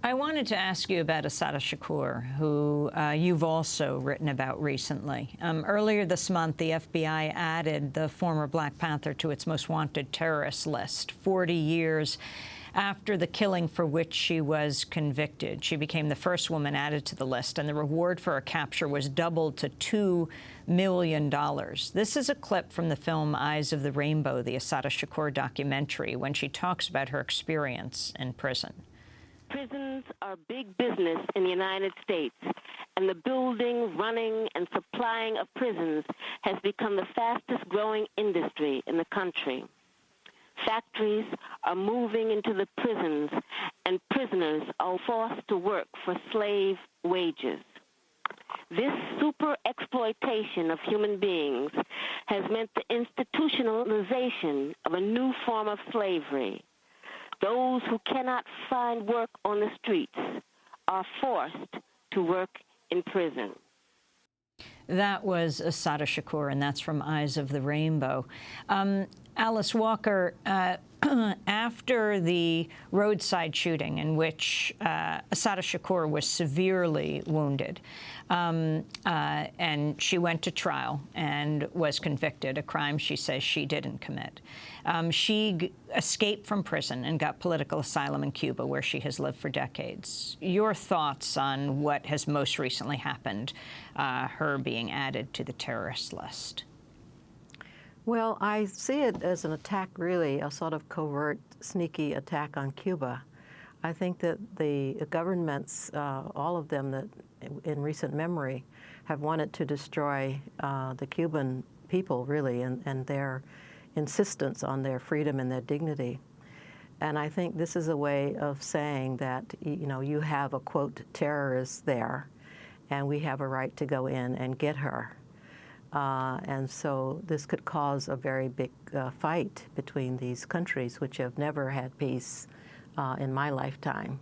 I wanted to ask you about Assata Shakur, who you've also written about recently. Earlier this month, the FBI added the former Black Panther to its most wanted terrorist list, 40 years after the killing for which she was convicted. She became the first woman added to the list, and the reward for her capture was doubled to $2 million. This is a clip from the film Eyes of the Rainbow, the Assata Shakur documentary, when she talks about her experience in prison. Prisons are big business in the United States, and the building, running, and supplying of prisons has become the fastest-growing industry in the country. Factories are moving into the prisons, and prisoners are forced to work for slave wages. This super exploitation of human beings has meant the institutionalization of a new form of slavery. Those who cannot find work on the streets are forced to work in prison. That was Assata Shakur, and that's from Eyes of the Rainbow. Alice Walker, after the roadside shooting in which Assata Shakur was severely wounded, and she went to trial and was convicted, a crime she says she didn't commit. She escaped from prison and got political asylum in Cuba, where she has lived for decades. Your thoughts on what has most recently happened, her being added to the terrorist list? Well, I see it as an attack, really, a sort of covert, sneaky attack on Cuba. I think that the governments, all of them that in recent memory, have wanted to destroy the Cuban people, really, and their insistence on their freedom and their dignity. And I think this is a way of saying that, you know, you have a, quote, terrorist there, and we have a right to go in and get her. And so this could cause a very big fight between these countries, which have never had peace in my lifetime.